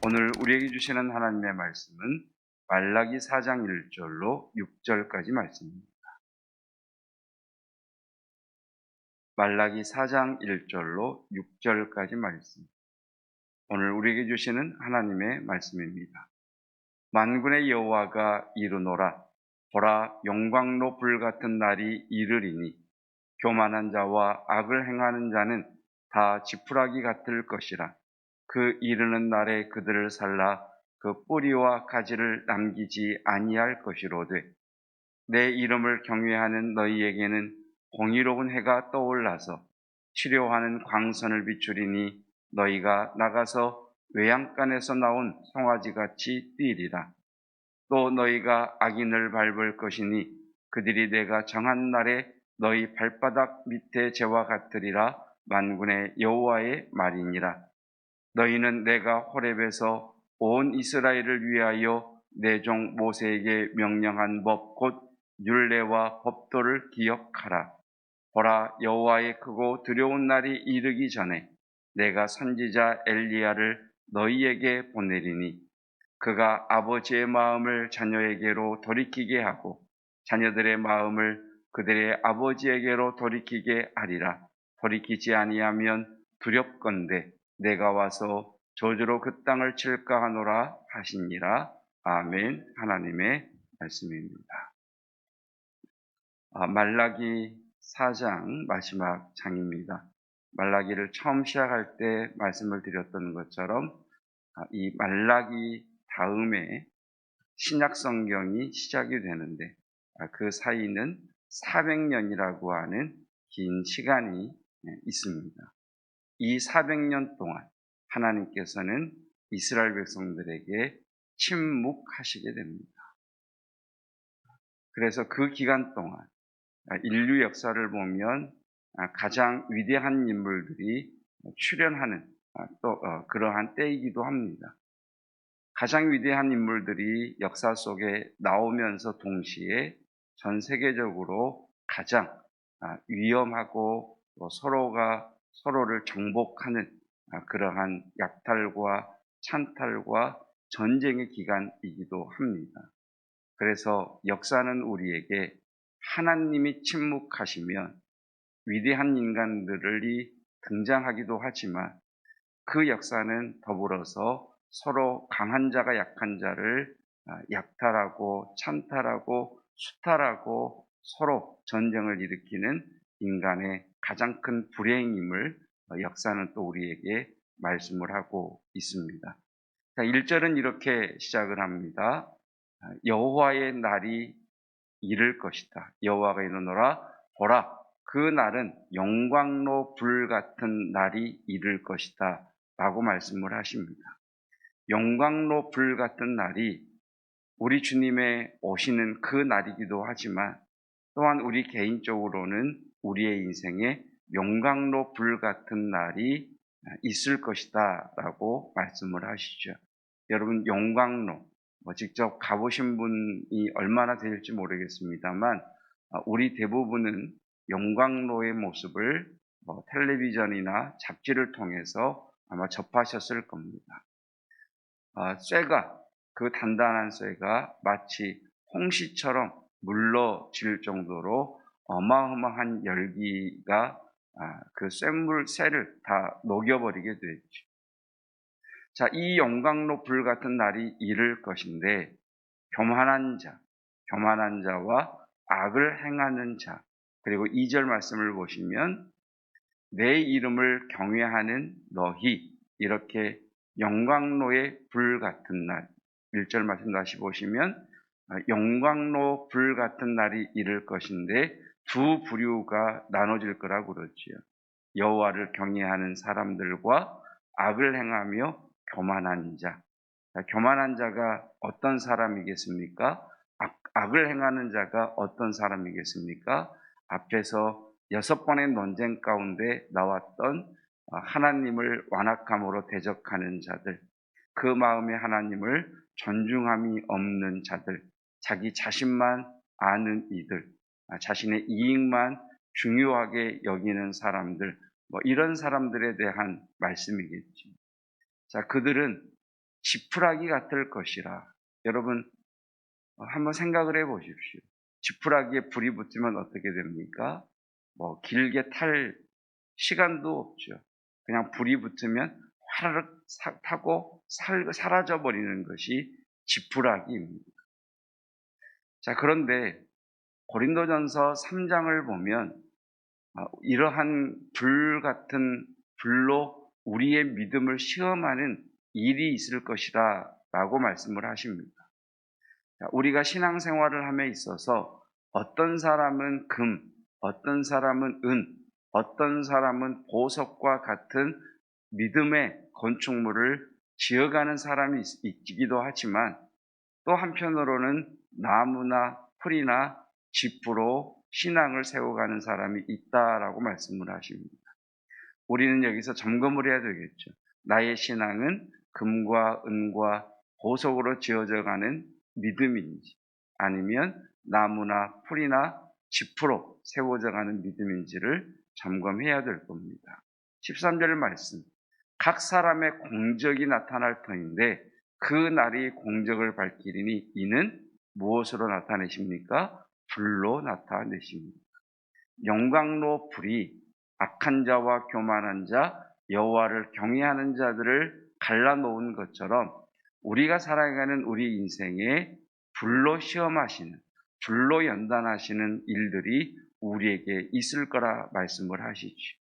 오늘 우리에게 주시는 하나님의 말씀은 말라기 4장 1절로 6절까지 말씀입니다. 말라기 4장 1절로 6절까지 말씀. 오늘 우리에게 주시는 하나님의 말씀입니다. 만군의 여호와가 이르노라. 보라, 용광로 불같은 날이 이르리니 교만한 자와 악을 행하는 자는 다 지푸라기 같을 것이라. 그 이르는 날에 그들을 살라 그 뿌리와 가지를 남기지 아니할 것이로되 내 이름을 경외하는 너희에게는 공의로운 해가 떠올라서 치료하는 광선을 비추리니 너희가 나가서 외양간에서 나온 송아지같이 뛰리라. 또 너희가 악인을 밟을 것이니 그들이 내가 정한 날에 너희 발바닥 밑에 재와 같으리라. 만군의 여호와의 말이니라. 너희는 내가 호렙에서 온 이스라엘을 위하여 내 종 모세에게 명령한 법 곧 율례와 법도를 기억하라. 보라, 여호와의 크고 두려운 날이 이르기 전에 내가 선지자 엘리야를 너희에게 보내리니 그가 아버지의 마음을 자녀에게로 돌이키게 하고 자녀들의 마음을 그들의 아버지에게로 돌이키게 하리라. 돌이키지 아니하면 두렵건대 내가 와서 저주로 그 땅을 칠까 하노라 하시니라. 아멘. 하나님의 말씀입니다. 말라기 4장 마지막 장입니다. 말라기를 처음 시작할 때 말씀을 드렸던 것처럼 이 말라기 다음에 신약 성경이 시작이 되는데 그 사이는 400년이라고 하는 긴 시간이 있습니다. 이 400년 동안 하나님께서는 이스라엘 백성들에게 침묵하시게 됩니다. 그래서 그 기간 동안 인류 역사를 보면 가장 위대한 인물들이 출현하는 또 그러한 때이기도 합니다. 가장 위대한 인물들이 역사 속에 나오면서 동시에 전 세계적으로 가장 위험하고 서로가 서로를 정복하는 그러한 약탈과 찬탈과 전쟁의 기간이기도 합니다. 그래서 역사는 우리에게 하나님이 침묵하시면 위대한 인간들이 등장하기도 하지만 그 역사는 더불어서 서로 강한 자가 약한 자를 약탈하고 찬탈하고 수탈하고 서로 전쟁을 일으키는 인간의 가장 큰 불행임을 역사는 또 우리에게 말씀을 하고 있습니다. 자, 1절은 이렇게 시작을 합니다. 여호와의 날이 이를 것이다. 여호와가 이르노라. 보라, 그 날은 용광로 불 같은 날이 이를 것이다 라고 말씀을 하십니다. 용광로 불 같은 날이 우리 주님의 오시는 그 날이기도 하지만 또한 우리 개인적으로는 우리의 인생에 용광로 불 같은 날이 있을 것이다 라고 말씀을 하시죠. 여러분, 용광로 직접 가보신 분이 얼마나 될지 모르겠습니다만 우리 대부분은 용광로의 모습을 텔레비전이나 잡지를 통해서 아마 접하셨을 겁니다. 쇠가, 그 단단한 쇠가 마치 홍시처럼 물러질 정도로 어마어마한 열기가 그 쇠를 다 녹여버리게 되죠. 자, 이 용광로 불 같은 날이 이를 것인데 교만한 자와 악을 행하는 자, 그리고 2절 말씀을 보시면 내 이름을 경외하는 너희, 이렇게 용광로의 불 같은 날, 1절 말씀 다시 보시면 용광로 불 같은 날이 이를 것인데 두 부류가 나눠질 거라고 그러지요. 여호와를 경외하는 사람들과 악을 행하며 교만한 자. 교만한 자가 어떤 사람이겠습니까? 악을 행하는 자가 어떤 사람이겠습니까? 앞에서 6번의 논쟁 가운데 나왔던 하나님을 완악함으로 대적하는 자들, 그 마음에 하나님을 존중함이 없는 자들, 자기 자신만 아는 이들, 자신의 이익만 중요하게 여기는 사람들, 이런 사람들에 대한 말씀이겠죠. 자, 그들은 지푸라기 같을 것이라. 여러분 한번 생각을 해 보십시오. 지푸라기에 불이 붙으면 어떻게 됩니까? 길게 탈 시간도 없죠. 그냥 불이 붙으면 화르륵 타고 사라져 버리는 것이 지푸라기입니다. 자, 그런데 고린도전서 3장을 보면 이러한 불 같은 불로 우리의 믿음을 시험하는 일이 있을 것이다 라고 말씀을 하십니다. 자, 우리가 신앙생활을 함에 있어서 어떤 사람은 금, 어떤 사람은 은, 어떤 사람은 보석과 같은 믿음의 건축물을 지어가는 사람이 있기도 하지만 또 한편으로는 나무나 풀이나 짚으로 신앙을 세워가는 사람이 있다라고 말씀을 하십니다. 우리는 여기서 점검을 해야 되겠죠. 나의 신앙은 금과 은과 보석으로 지어져 가는 믿음인지 아니면 나무나 풀이나 짚으로 세워져 가는 믿음인지를 점검해야 될 겁니다. 13절 말씀. 각 사람의 공적이 나타날 터인데 그 날이 공적을 밝히리니 이는 무엇으로 나타내십니까? 불로 나타내십니다. 영광로 불이 악한 자와 교만한 자, 여호와를 경외하는 자들을 갈라놓은 것처럼 우리가 살아가는 우리 인생에 불로 시험하시는, 불로 연단하시는 일들이 우리에게 있을 거라 말씀을 하시죠.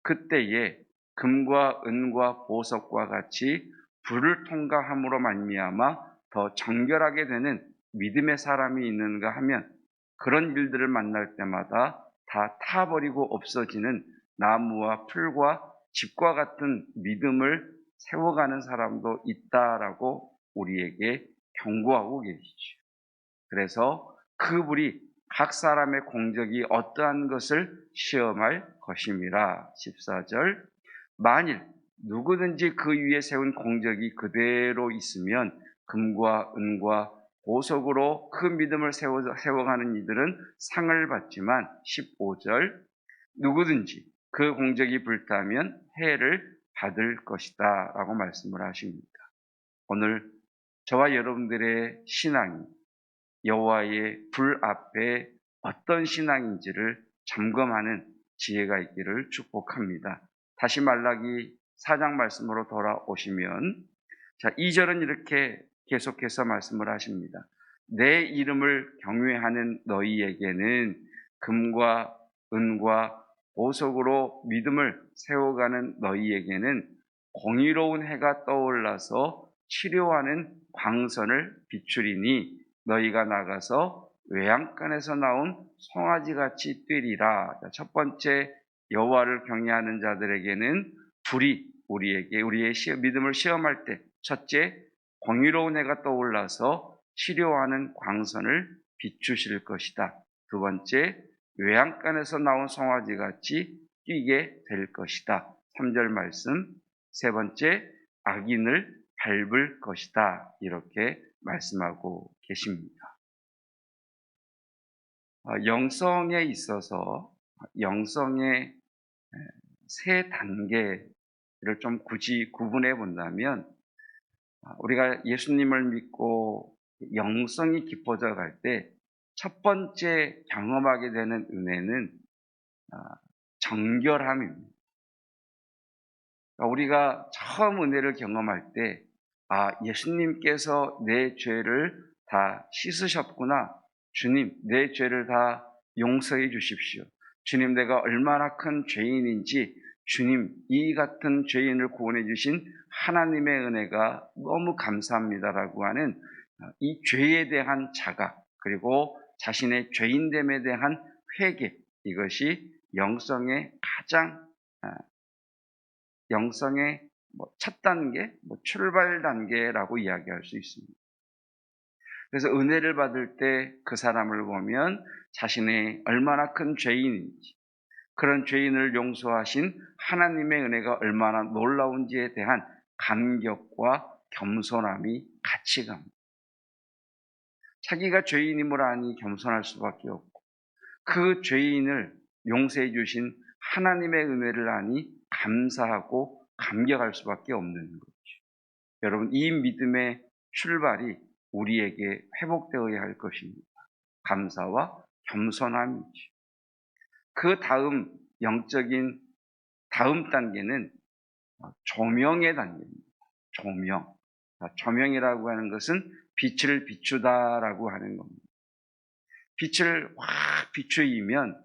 그때에 금과 은과 보석과 같이 불을 통과함으로 말미암아 더 정결하게 되는 믿음의 사람이 있는가 하면 그런 일들을 만날 때마다 다 타버리고 없어지는 나무와 풀과 집과 같은 믿음을 세워가는 사람도 있다라고 우리에게 경고하고 계시죠. 그래서 그 불이 각 사람의 공적이 어떠한 것을 시험할 것임이라. 14절. 만일 누구든지 그 위에 세운 공적이 그대로 있으면 금과 은과 보석으로 그 믿음을 세워가는 이들은 상을 받지만 15절. 누구든지 그 공적이 불타면 해를 받을 것이다 라고 말씀을 하십니다. 오늘 저와 여러분들의 신앙이 여호와의 불 앞에 어떤 신앙인지를 점검하는 지혜가 있기를 축복합니다. 다시 말라기 4장 말씀으로 돌아오시면, 자, 2절은 이렇게 계속해서 말씀을 하십니다. 내 이름을 경외하는 너희에게는 금과 은과 보석으로 믿음을 세워가는 너희에게는 공의로운 해가 떠올라서 치료하는 광선을 비추리니 너희가 나가서 외양간에서 나온 송아지같이 뛰리라. 첫 번째, 여호와를 경외하는 자들에게는 불이 우리의 믿음을 시험할 때 첫째, 공의로운 해가 떠올라서 치료하는 광선을 비추실 것이다. 두 번째, 외양간에서 나온 송아지같이 뛰게 될 것이다. 3절 말씀. 세 번째, 악인을 밟을 것이다. 이렇게 말씀하고 계십니다. 영성에 있어서 영성의 세 단계를 좀 굳이 구분해 본다면 우리가 예수님을 믿고 영성이 깊어져 갈 때 첫 번째 경험하게 되는 은혜는 정결함입니다. 우리가 처음 은혜를 경험할 때 예수님께서 내 죄를 다 씻으셨구나. 주님, 내 죄를 다 용서해 주십시오. 주님, 내가 얼마나 큰 죄인인지 주님, 이 같은 죄인을 구원해 주신 하나님의 은혜가 너무 감사합니다라고 하는 이 죄에 대한 자각, 그리고 자신의 죄인됨에 대한 회개, 이것이 영성의 첫 단계, 출발 단계라고 이야기할 수 있습니다. 그래서 은혜를 받을 때 그 사람을 보면 자신의 얼마나 큰 죄인인지, 그런 죄인을 용서하신 하나님의 은혜가 얼마나 놀라운지에 대한 감격과 겸손함이 같이 갑니다. 자기가 죄인임을 아니 겸손할 수밖에 없고, 그 죄인을 용서해 주신 하나님의 은혜를 아니 감사하고 감격할 수밖에 없는 거죠. 여러분, 이 믿음의 출발이 우리에게 회복되어야 할 것입니다. 감사와 겸손함이지. 그 다음 영적인 다음 단계는 조명의 단계입니다. 조명. 조명이라고 하는 것은 빛을 비추다라고 하는 겁니다. 빛을 확 비추이면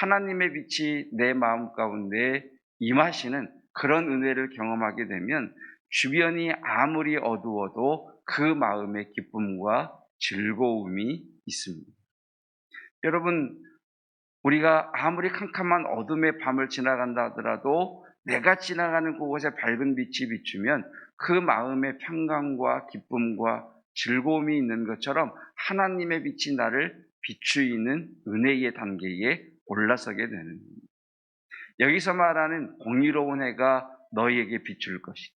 하나님의 빛이 내 마음 가운데 임하시는 그런 은혜를 경험하게 되면 주변이 아무리 어두워도 그 마음에 기쁨과 즐거움이 있습니다. 여러분, 우리가 아무리 캄캄한 어둠의 밤을 지나간다 하더라도 내가 지나가는 그곳에 밝은 빛이 비추면 그 마음에 평강과 기쁨과 즐거움이 있는 것처럼 하나님의 빛이 나를 비추이는 은혜의 단계에 올라서게 되는 겁니다. 여기서 말하는 공의로운 해가 너희에게 비출 것이다.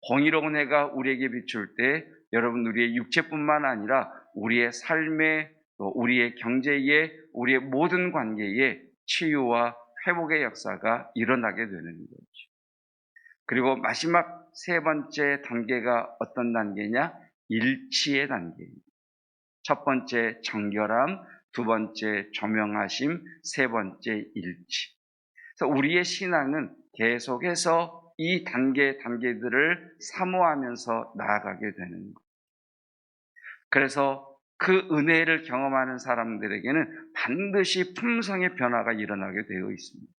공의로운 해가 우리에게 비출 때 여러분, 우리의 육체뿐만 아니라 우리의 삶에, 또 우리의 경제에, 우리의 모든 관계에 치유와 회복의 역사가 일어나게 되는 거죠. 그리고 마지막 세 번째 단계가 어떤 단계냐? 일치의 단계입니다. 첫 번째 정결함, 두 번째 조명하심, 세 번째 일치. 그래서 우리의 신앙은 계속해서 이 단계들을 사모하면서 나아가게 되는 거예요. 그래서 그 은혜를 경험하는 사람들에게는 반드시 품성의 변화가 일어나게 되어 있습니다.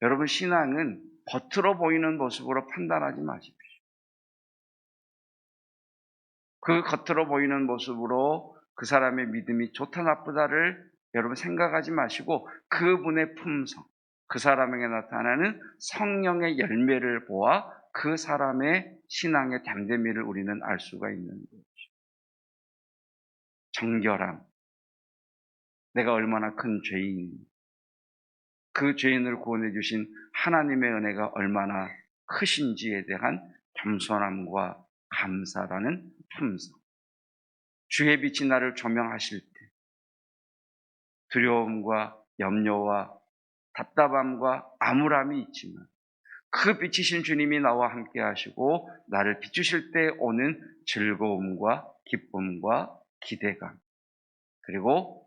여러분, 신앙은 겉으로 보이는 모습으로 판단하지 마십시오. 그 겉으로 보이는 모습으로 그 사람의 믿음이 좋다 나쁘다를 여러분 생각하지 마시고 그분의 품성, 그 사람에게 나타나는 성령의 열매를 보아 그 사람의 신앙의 담대미를 우리는 알 수가 있는 거죠. 정결함, 내가 얼마나 큰 죄인인지, 그 죄인을 구원해 주신 하나님의 은혜가 얼마나 크신지에 대한 겸손함과 감사라는 품성. 주의 빛이 나를 조명하실 때 두려움과 염려와 답답함과 암울함이 있지만 그 빛이신 주님이 나와 함께 하시고 나를 비추실 때 오는 즐거움과 기쁨과 기대감, 그리고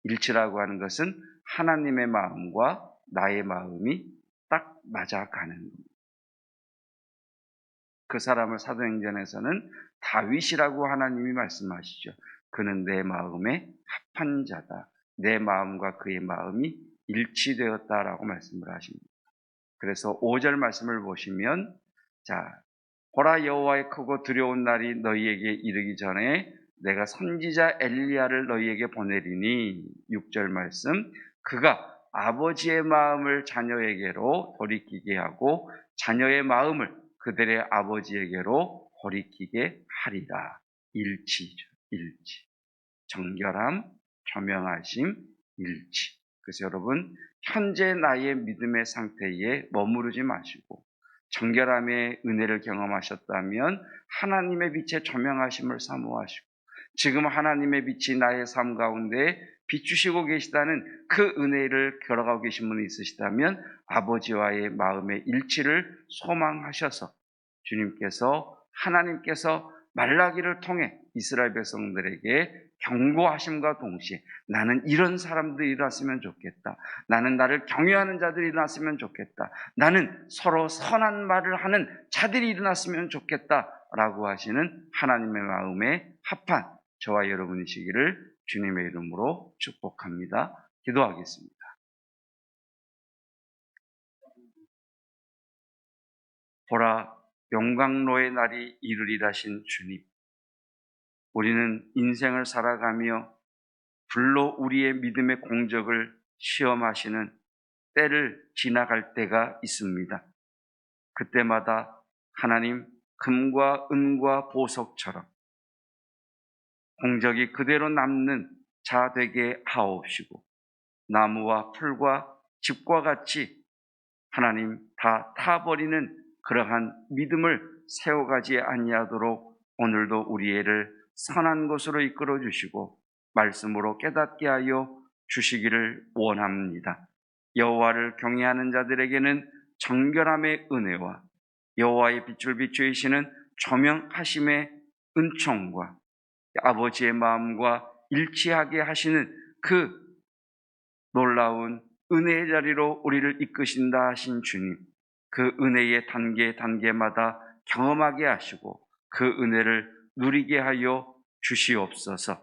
일치라고 하는 것은 하나님의 마음과 나의 마음이 딱 맞아가는 겁니다. 그 사람을 사도행전에서는 다윗이라고 하나님이 말씀하시죠. 그는 내 마음에 합한 자다. 내 마음과 그의 마음이 일치되었다라고 말씀을 하십니다. 그래서 5절 말씀을 보시면, 자, 보라, 여호와의 크고 두려운 날이 너희에게 이르기 전에 내가 선지자 엘리야를 너희에게 보내리니, 6절 말씀, 그가 아버지의 마음을 자녀에게로 돌이키게 하고 자녀의 마음을 그들의 아버지에게로 돌이키게 하리라. 일치죠. 일치. 정결함, 조명하심, 일치. 그래서 여러분, 현재 나의 믿음의 상태에 머무르지 마시고 정결함의 은혜를 경험하셨다면 하나님의 빛의 조명하심을 사모하시고 지금 하나님의 빛이 나의 삶 가운데 비추시고 계시다는 그 은혜를 걸어가고 계신 분이 있으시다면 아버지와의 마음의 일치를 소망하셔서 주님께서, 하나님께서 말라기를 통해 이스라엘 백성들에게 경고하심과 동시에 나는 이런 사람들이 일어났으면 좋겠다. 나는 나를 경외하는 자들이 일어났으면 좋겠다. 나는 서로 선한 말을 하는 자들이 일어났으면 좋겠다. 라고 하시는 하나님의 마음에 합한 저와 여러분이시기를 주님의 이름으로 축복합니다. 기도하겠습니다. 보라, 영광로의 날이 이르리라신 주님, 우리는 인생을 살아가며 불로 우리의 믿음의 공적을 시험하시는 때를 지나갈 때가 있습니다. 그때마다 하나님, 금과 은과 보석처럼 공적이 그대로 남는 자 되게 하옵시고 나무와 풀과 집과 같이 하나님 다 타버리는 그러한 믿음을 세워가지 아니하도록 오늘도 우리를 선한 곳으로 이끌어 주시고 말씀으로 깨닫게 하여 주시기를 원합니다. 여호와를 경외하는 자들에게는 정결함의 은혜와 여호와의 빛을 비추이시는 조명하심의 은총과 아버지의 마음과 일치하게 하시는 그 놀라운 은혜의 자리로 우리를 이끄신다 하신 주님, 그 은혜의 단계마다 경험하게 하시고 그 은혜를 누리게 하여 주시옵소서.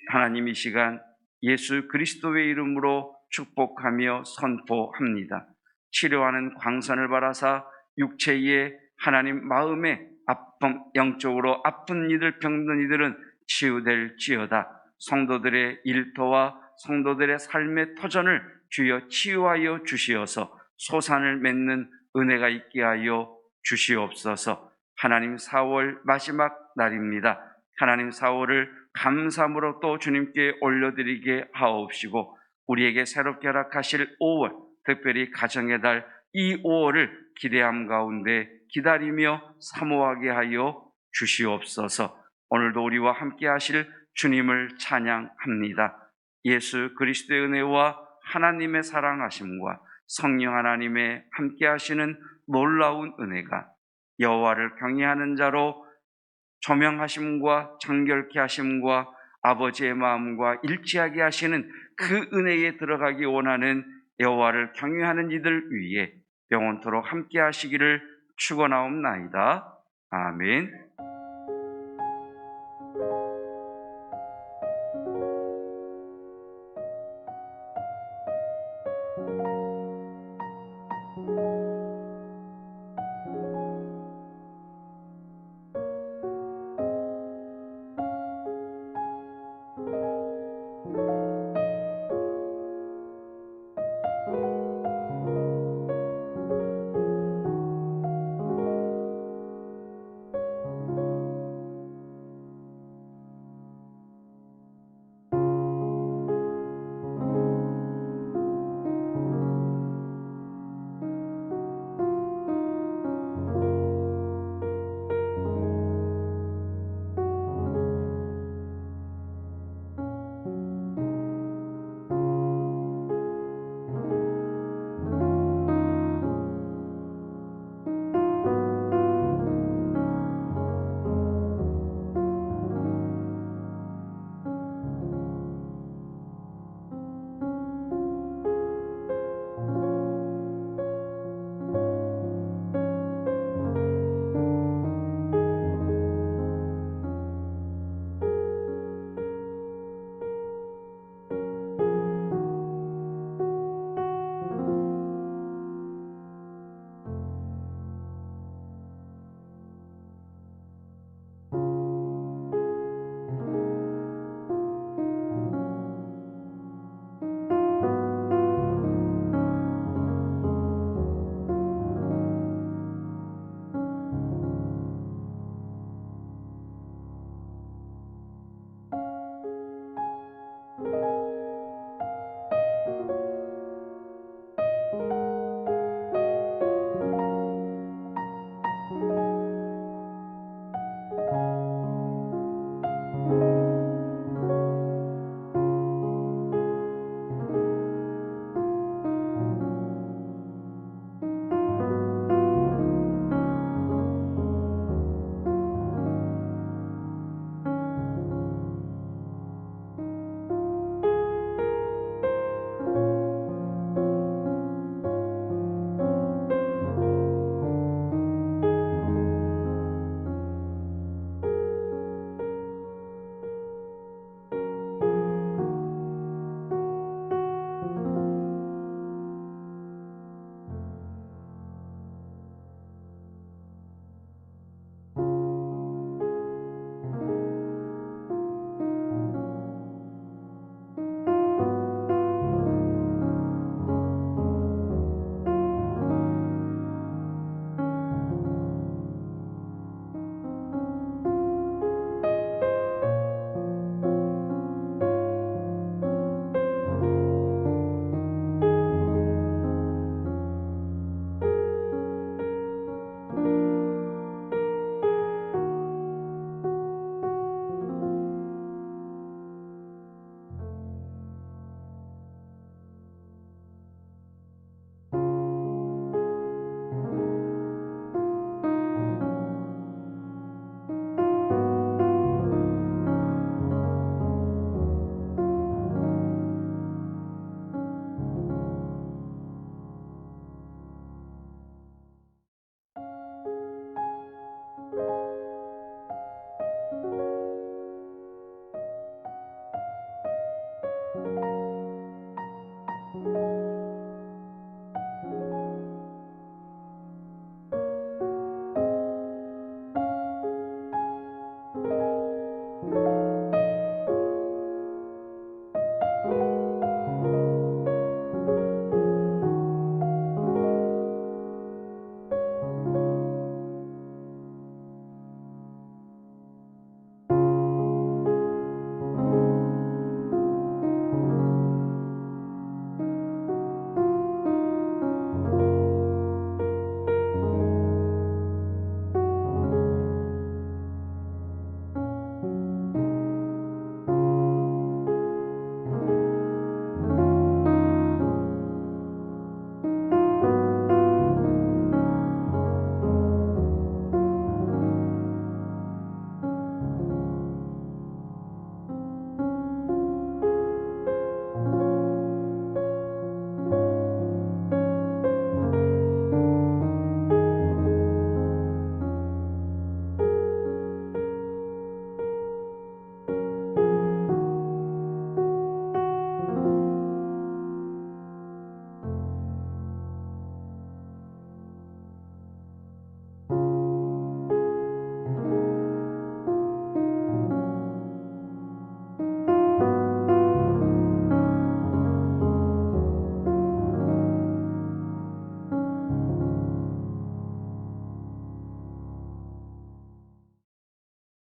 하나님, 이 시간 예수 그리스도의 이름으로 축복하며 선포합니다. 치료하는 광선을 바라사 육체의 하나님 마음의 아픔, 영적으로 아픈 이들, 병든 이들은 치유될지어다. 성도들의 일터와 성도들의 삶의 터전을 주여 치유하여 주시어서 소산을 맺는 은혜가 있게 하여 주시옵소서. 하나님, 4월 마지막 날입니다. 하나님, 4월을 감사함으로 또 주님께 올려드리게 하옵시고 우리에게 새롭게 허락하실 5월, 특별히 가정의 달 이 5월을 기대함 가운데 기다리며 사모하게 하여 주시옵소서. 오늘도 우리와 함께 하실 주님을 찬양합니다. 예수 그리스도의 은혜와 하나님의 사랑하심과 성령 하나님의 함께 하시는 놀라운 은혜가 여호와를 경외하는 자로 조명하심과 정결케 하심과 아버지의 마음과 일치하게 하시는 그 은혜에 들어가기 원하는 여호와를 경외하는 이들 위에 영원토록 함께 하시기를 축원하옵나이다. 아멘.